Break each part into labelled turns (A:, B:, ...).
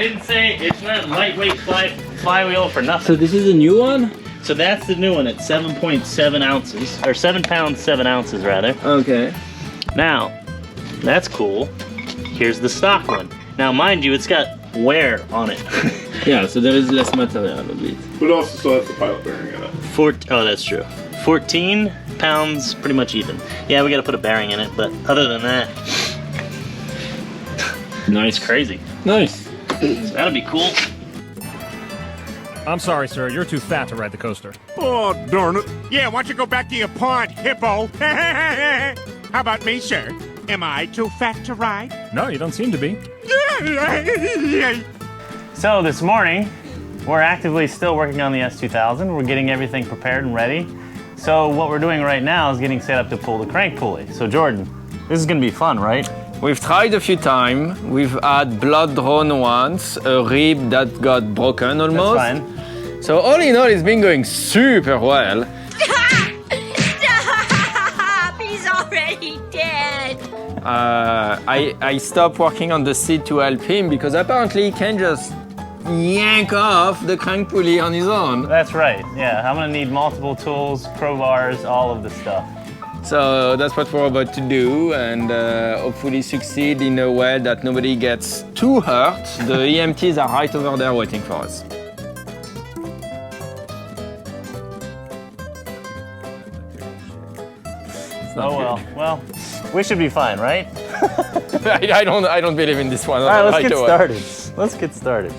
A: didn't say it's not lightweight flywheel for nothing.
B: So this is a new one?
A: So that's the new one at 7.7 ounces, or 7 pounds, 7 ounces rather.
B: Okay.
A: Now, that's cool. Here's the stock one. Now, mind you, it's got wear on it.
B: Yeah, so there is less material a bit.
C: But it also still has the pilot bearing in it.
A: Oh, that's true. 14 pounds, pretty much even. Yeah, we gotta put a bearing in it, but other than that,
B: Nice.
A: it's crazy.
B: Nice.
A: So that'll be cool.
D: I'm sorry, sir. You're too fat to ride the coaster.
C: Oh, darn it.
E: Yeah, why don't you go back to your pond, hippo? How about me, sir? Am I too fat to ride?
D: No, you don't seem to be.
A: So this morning, we're actively still working on the S2000. We're getting everything prepared and ready. So what we're doing right now is getting set up to pull the crank pulley. So Jordan, this is gonna be fun, right?
B: We've tried a few times. We've had blood drawn once, a rib that got broken almost.
A: That's fine.
B: So all in all, it's been going super well.
F: Stop! He's already dead.
B: I stopped working on the seat to help him because apparently he can just yank off the crank pulley on his own.
A: That's right, yeah. I'm gonna need multiple tools, crowbars, all of the stuff.
B: So that's what we're about to do, and hopefully succeed in a way that nobody gets too hurt. The EMTs are right over there waiting for us.
A: Oh well, well, we should be fine, right?
B: I don't believe in this one.
A: All right, let's
B: right
A: get
B: away.
A: started. Let's get started.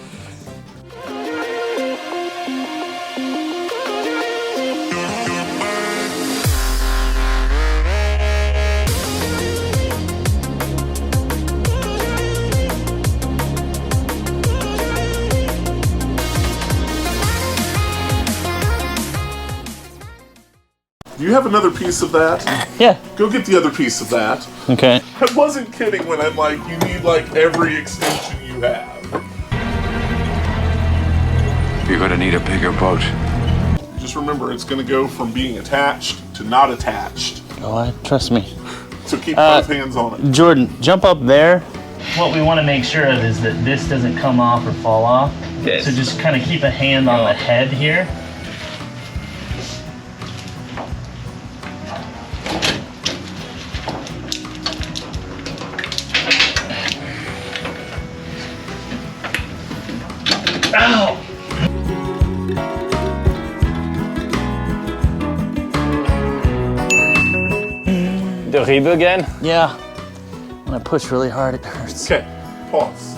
C: Do you have another piece of that?
A: Yeah.
C: Go get the other piece of that.
A: Okay.
C: I wasn't kidding when I'm like, you need like every extension you have.
G: You're gonna need a bigger boat.
C: Just remember, it's gonna go from being attached to not attached.
A: Oh, trust me.
C: So keep both hands on it.
A: Jordan, jump up there. What we want to make sure of is that this doesn't come off or fall off.
B: Yes.
A: So just kind of keep a hand on the head here. Ow!
B: The rib again?
A: Yeah. When I push really hard, it hurts.
C: Okay, pause.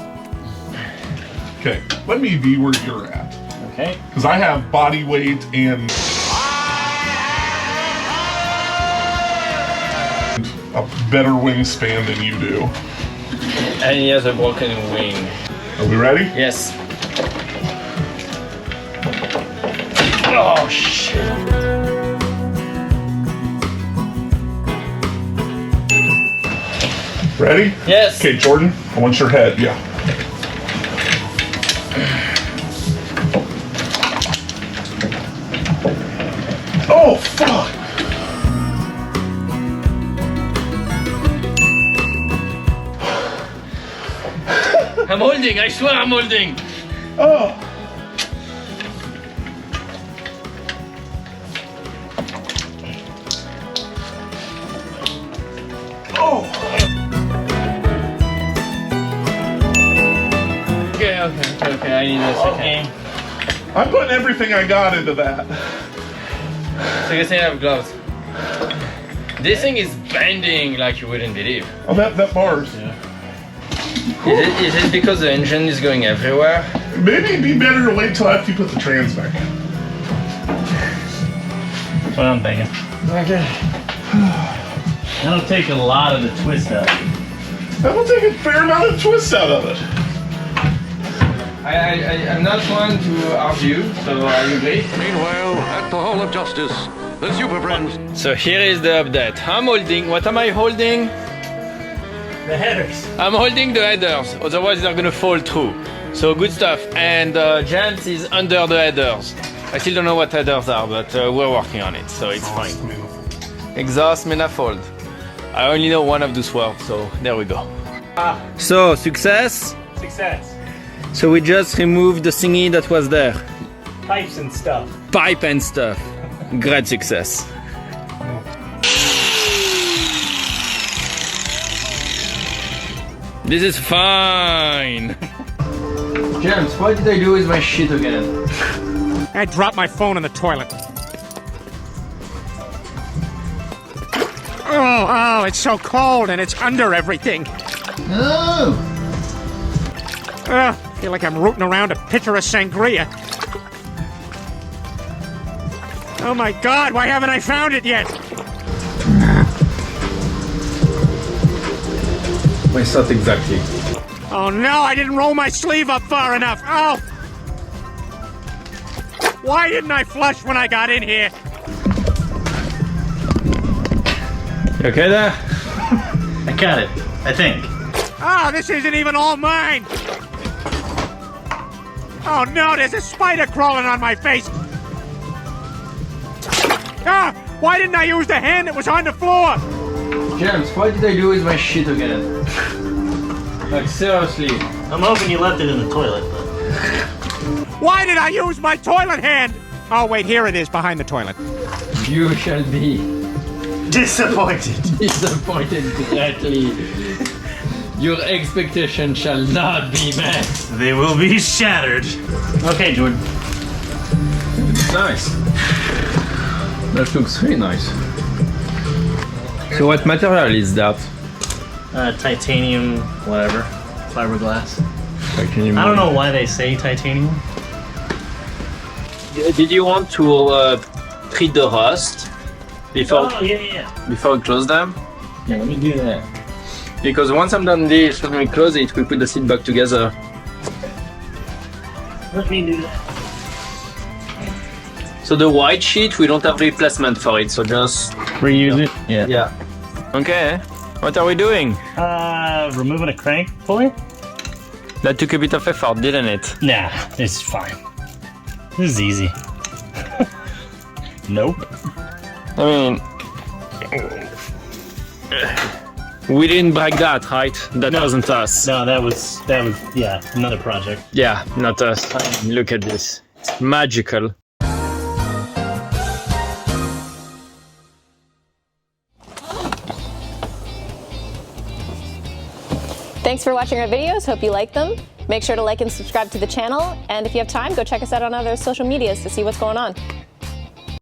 C: Okay, let me be where you're at.
A: Okay.
C: Because I have body weight and a better wingspan than you do.
B: And he has a broken wing.
C: Are we ready?
B: Yes.
A: Oh, shit.
C: Ready?
B: Yes.
C: Okay, Jordan, I want your head, yeah. Oh, fuck!
B: I'm holding, I swear I'm holding.
C: Oh! Oh!
B: Okay, I need a second.
A: Okay.
C: I'm putting everything I got into that.
B: So you say I have gloves. This thing is bending like you wouldn't believe.
C: Oh, that bars.
B: Is it because the engine is going everywhere?
C: Maybe it'd be better to wait till after you put the trans back in.
A: That's what I'm thinking.
B: Okay.
A: That'll take a lot of the twist out.
C: That'll take a fair amount of twist out of it.
B: I'm not one to argue, so I agree.
G: Meanwhile, at the Hall of Justice, the Super Friends.
B: So here is the update. I'm holding, what am I holding?
A: The headers.
B: I'm holding the headers, otherwise they're gonna fall through. So good stuff. And Jans is under the headers. I still don't know what headers are, but we're working on it, so it's fine. Exhaust manifold. I only know one of those words, so there we go. So, success.
A: Success.
B: So we just removed the thingy that was there.
A: Pipes and stuff.
B: Pipe and stuff. Great success. This is fine. James, what did I do with my shit again?
E: I dropped my phone in the toilet. Oh, it's so cold and it's under everything.
B: Oh!
E: I feel like I'm rooting around a pitcher of sangria. Oh my God, why haven't I found it yet?
B: It's not exactly.
E: Oh no, I didn't roll my sleeve up far enough. Oh! Why didn't I flush when I got in here?
B: You okay there?
A: I got it, I think.
E: Oh, this isn't even all mine! Oh no, there's a spider crawling on my face! Ah! Why didn't I use the hand that was on the floor?
B: James, what did I do with my shit again? Like, seriously.
A: I'm hoping you left it in the toilet, but...
E: Why did I use my toilet hand? Oh wait, here it is behind the toilet.
B: You shall be
A: disappointed.
B: disappointed greatly. Your expectation shall not be met.
A: They will be shattered. Okay, Jordan.
B: Nice. That looks really nice. So what material is that?
A: Titanium, whatever, fiberglass.
B: Titanium.
A: I don't know why they say titanium.
B: Did you want to treat the rust before before we close them?
A: Yeah, let me do that.
B: Because once I'm done this, when we close it, we put the seat back together.
A: Let me do that.
B: So the white sheet, we don't have replacement for it, so just
A: Reuse it? Yeah.
B: yeah. Okay, what are we doing?
A: Removing a crank pulley?
B: That took a bit of effort, didn't it?
A: Nah, it's fine. This is easy. Nope.
B: I mean, we didn't break that, right? That wasn't us.
A: No, that was, yeah, another project.
B: Yeah, not us. Look at this. It's magical.
H: Thanks for watching our videos. Hope you like them. Make sure to like and subscribe to the channel. And if you have time, go check us out on other social medias to see what's going on.